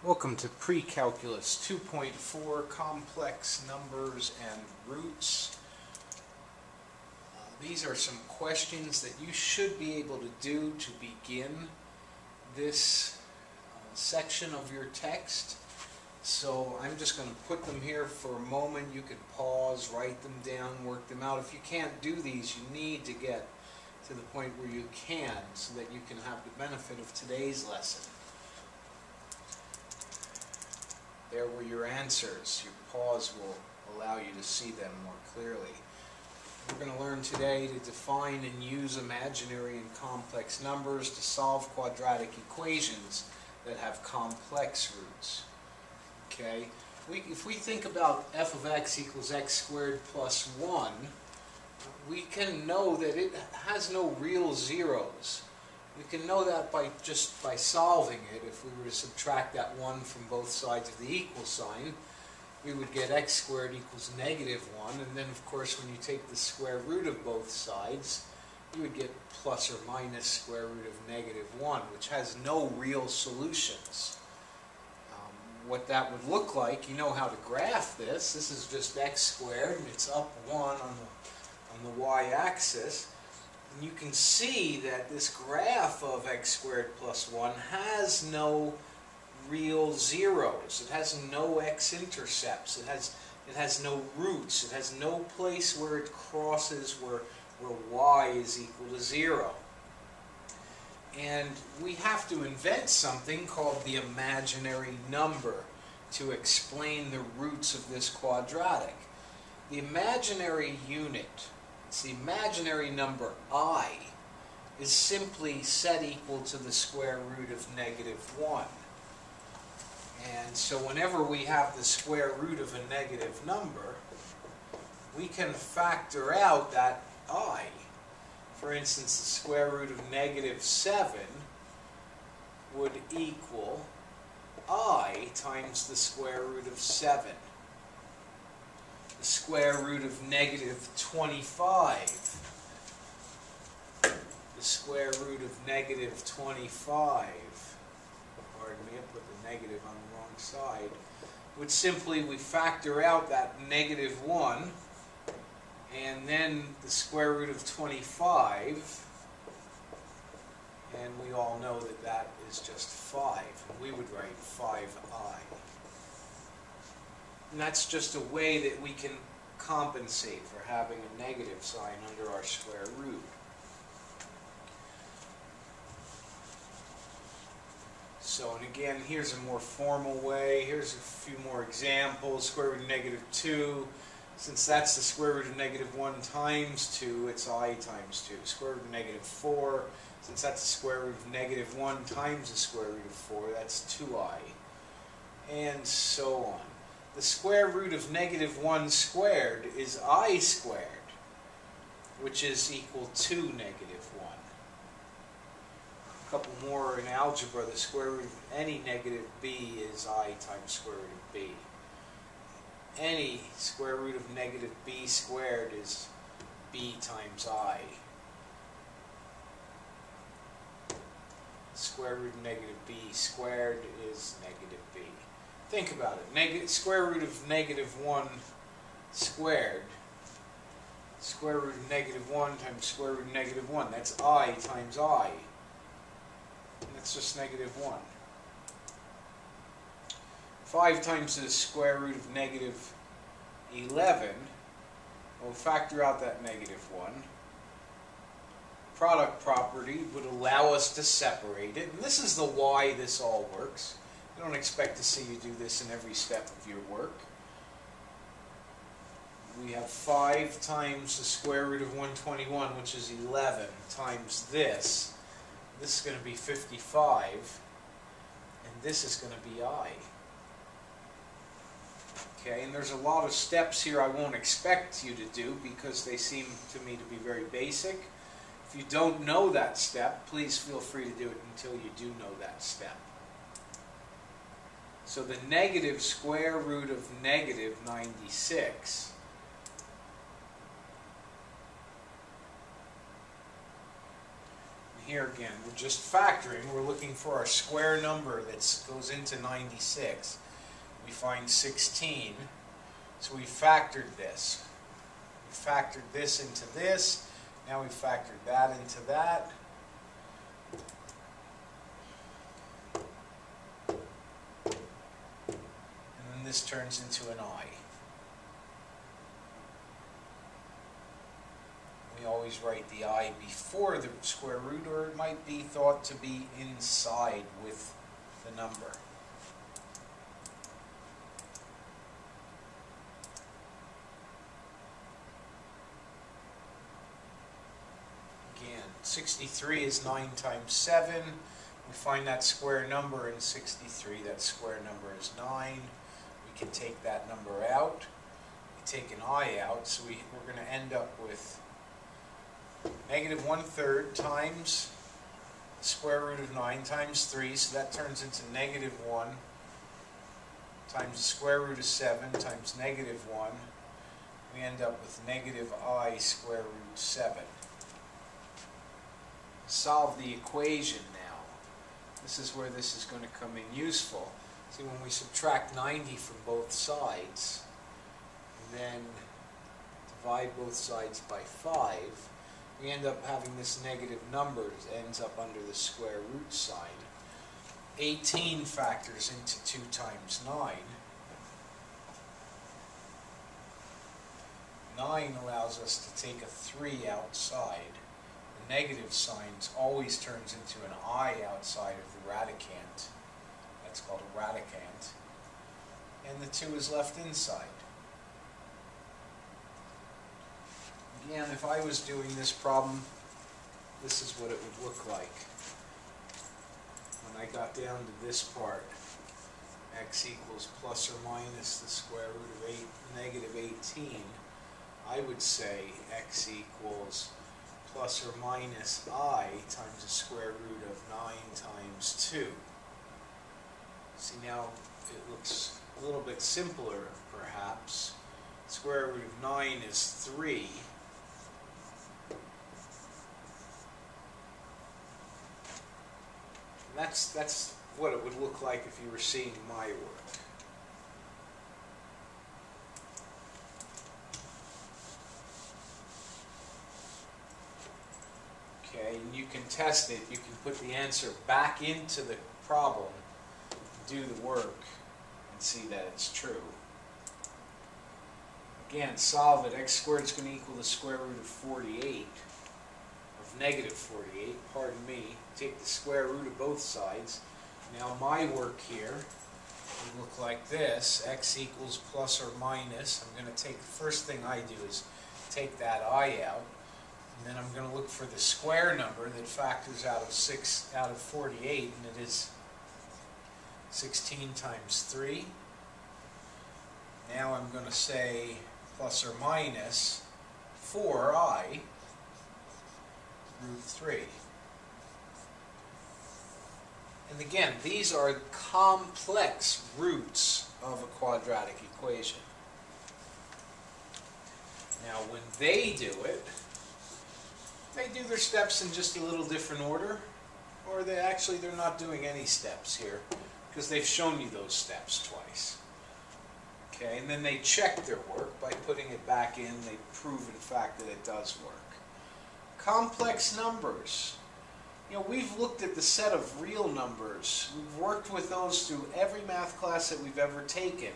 Welcome to Pre-Calculus 2.4, Complex Numbers and Roots. These are some questions that you should be able to do to begin this section of your text. So I'm just going to put them here for a moment. You can pause, write them down, work them out. If you can't do these, you need to get to the point where you can, so that you can have the benefit of today's lesson. There were your answers. Your pause will allow you to see them more clearly. We're going to learn today to define and use imaginary and complex numbers to solve quadratic equations that have complex roots. Okay? If we think about f of x equals x squared plus 1, we can know that it has no real zeros. We can know that just by solving it. If we were to subtract that 1 from both sides of the equal sign, we would get x squared equals negative 1. And then, of course, when you take the square root of both sides, you would get plus or minus square root of negative 1, which has no real solutions. What that would look like, you know how to graph this. This is just x squared, and it's up 1 on the y-axis. And you can see that this graph of x squared plus 1 has no real zeros. It has no x-intercepts. It has no roots. It has no place where it crosses where y is equal to 0. And we have to invent something called the imaginary number to explain the roots of this quadratic. The imaginary unit, it's the imaginary number I, is simply set equal to the square root of negative 1. And so whenever we have the square root of a negative number, we can factor out that I. For instance, the square root of negative 7 would equal I times the square root of 7. The square root of negative 25. The square root of negative 25. Pardon me, I put the negative on the wrong side. Would simply, we factor out that negative 1, and then the square root of 25, and we all know that that is just 5, and we would write 5i. And that's just a way that we can compensate for having a negative sign under our square root. So, and again, here's a more formal way. Here's a few more examples. Square root of negative 2. Since that's the square root of negative 1 times 2, it's I times 2. Square root of negative 4. Since that's the square root of negative 1 times the square root of 4, that's 2i. And so on. The square root of negative 1 squared is I squared, which is equal to negative 1. A couple more in algebra. The square root of any negative b is I times square root of b. Any square root of negative b squared is b times I. Square root of negative b squared is negative b. Think about it. Square root of negative 1 squared. Square root of negative 1 times square root of negative 1. That's I times I. And that's just negative 1. 5 times the square root of negative 11. We'll factor out that negative 1. Product property would allow us to separate it. And this is the why this all works. I don't expect to see you do this in every step of your work. We have 5 times the square root of 121, which is 11, times this. This is going to be 55, and this is going to be I. Okay, and there's a lot of steps here I won't expect you to do because they seem to me to be very basic. If you don't know that step, please feel free to do it until you do know that step. So the negative square root of negative 96 here again, we're just factoring. We're looking for our square number that goes into 96. We find 16. So we factored this. We factored this into this. Now we factored that into that. And then this turns into an I. We always write the I before the square root, or it might be thought to be inside with the number. Again, 63 is 9 times 7. We find that square number in 63. That square number is 9. We can take that number out. We take an I out, so we're going to end up with negative 1/3 times the square root of 9 times 3, so that turns into negative 1 times the square root of 7 times negative 1. We end up with negative I square root 7. Solve the equation now. This is where this is going to come in useful. See, when we subtract 90 from both sides, and then divide both sides by 5, we end up having this negative number that ends up under the square root sign. 18 factors into 2 times 9. 9 allows us to take a 3 outside. The negative sign always turns into an I outside of the radicand. That's called a radicand. And the 2 is left inside. Again, if I was doing this problem, this is what it would look like. When I got down to this part, x equals plus or minus the square root of negative 18, I would say x equals plus or minus I times the square root of 9 times 2. See, now it looks a little bit simpler, perhaps. Square root of 9 is 3. That's what it would look like if you were seeing my work. Okay, and you can test it. You can put the answer back into the problem, do the work, and see that it's true. Again, solve it. X squared is going to equal the square root of 48. Negative 48, pardon me. Take the square root of both sides. Now my work here would look like this. X equals plus or minus. I'm going to take, the first thing I do is take that I out, and then I'm going to look for the square number that factors out of 48, and it is 16 times 3. Now I'm going to say plus or minus 4i root 3. And again, these are complex roots of a quadratic equation. Now when they do it, they do their steps in just a little different order, or they're not doing any steps here, because they've shown you those steps twice. Okay, and then they check their work by putting it back in. They prove, in fact, that it does work. Complex numbers. You know, we've looked at the set of real numbers. We've worked with those through every math class that we've ever taken.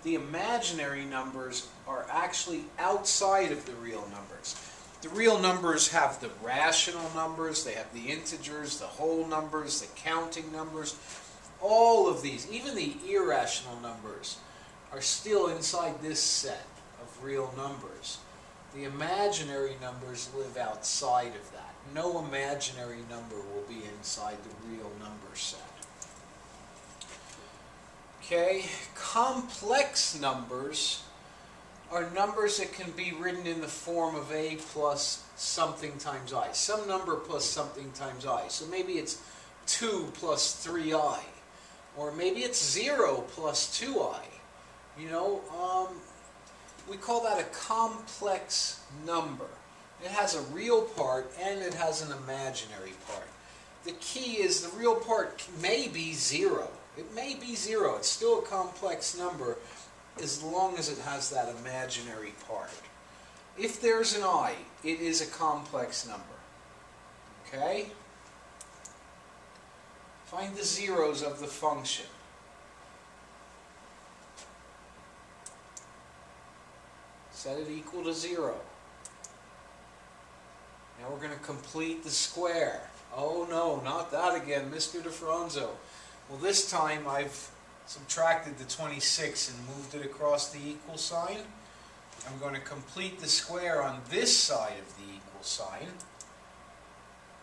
The imaginary numbers are actually outside of the real numbers. The real numbers have the rational numbers, they have the integers, the whole numbers, the counting numbers. All of these, even the irrational numbers, are still inside this set of real numbers. The imaginary numbers live outside of that. No imaginary number will be inside the real number set. Okay, complex numbers are numbers that can be written in the form of a plus something times I. Some number plus something times I. So maybe it's 2 plus 3i. Or maybe it's 0 plus 2i. You know, we call that a complex number. It has a real part and it has an imaginary part. The key is the real part may be 0. It may be 0. It's still a complex number as long as it has that imaginary part. If there's an I, it is a complex number. Okay? Find the zeros of the function. Set it equal to 0. Now we're going to complete the square. Oh no, not that again, Mr. DeFronzo. Well, this time I've subtracted the 26 and moved it across the equal sign. I'm going to complete the square on this side of the equal sign.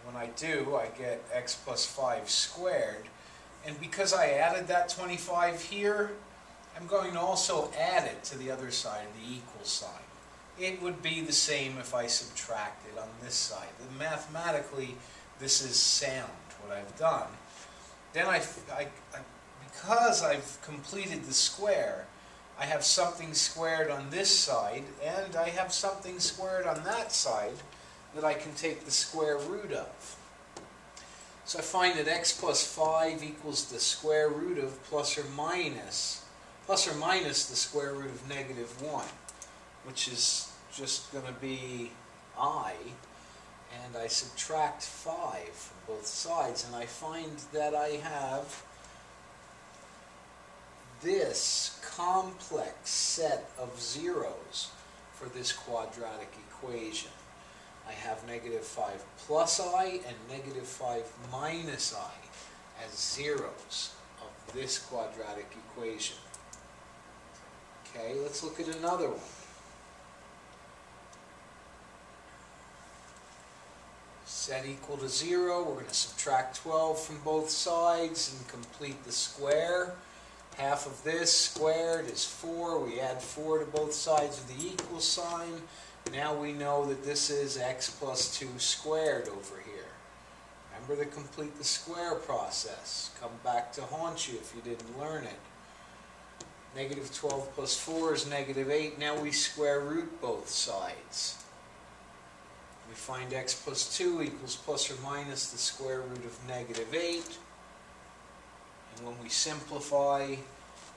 When I do, I get x plus 5 squared. And because I added that 25 here, I'm going to also add it to the other side of the equal sign. It would be the same if I subtracted on this side. Mathematically, this is sound, what I've done. Then because I've completed the square, I have something squared on this side, and I have something squared on that side that I can take the square root of. So I find that x plus 5 equals the square root of plus or minus the square root of -1, which is just going to be I, and I subtract 5 from both sides, and I find that I have this complex set of zeros for this quadratic equation. I have -5 plus I and -5 minus I as zeros of this quadratic equation. Okay, let's look at another one. Set equal to 0, we're going to subtract 12 from both sides and complete the square. Half of this squared is 4. We add 4 to both sides of the equal sign. Now we know that this is x plus 2 squared over here. Remember to complete the square process. Come back to haunt you if you didn't learn it. -12 plus 4 is -8. Now we square root both sides. We find x plus 2 equals plus or minus the square root of -8. And when we simplify,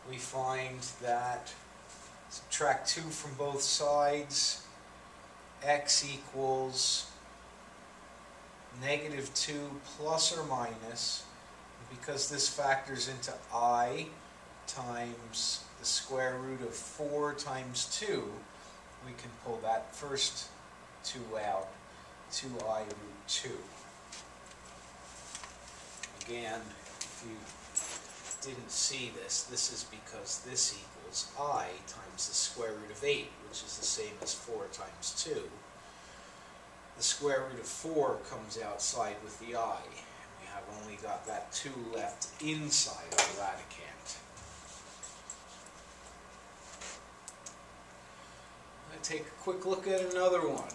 we find that subtract 2 from both sides, x equals -2 plus or minus. And because this factors into I times the square root of 4 times 2, we can pull that first 2 out, 2I root 2. Again, if you didn't see this, this is because this equals I times the square root of 8, which is the same as 4 times 2. The square root of 4 comes outside with the I, and we have only got that 2 left inside our radicand. Let's take a quick look at another one.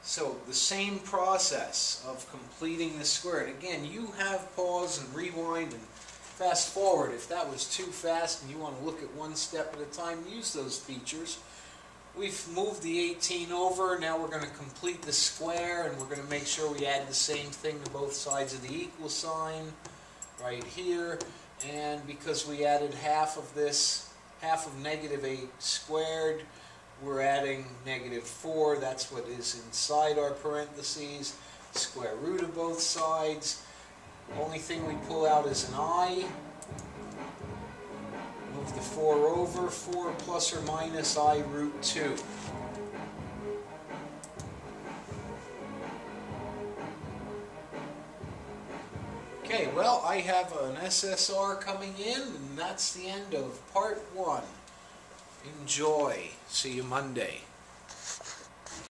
So the same process of completing the square. And again, you have pause and rewind and fast forward. If that was too fast and you want to look at one step at a time, use those features. We've moved the 18 over. Now we're going to complete the square, and we're going to make sure we add the same thing to both sides of the equal sign right here. And because we added half of this, half of -8 squared, we're adding -4, that's what is inside our parentheses, square root of both sides. Only thing we pull out is an I. Move the 4 over, 4 plus or minus I root 2. Okay, well, I have an SSR coming in, and that's the end of part 1. Enjoy. See you Monday.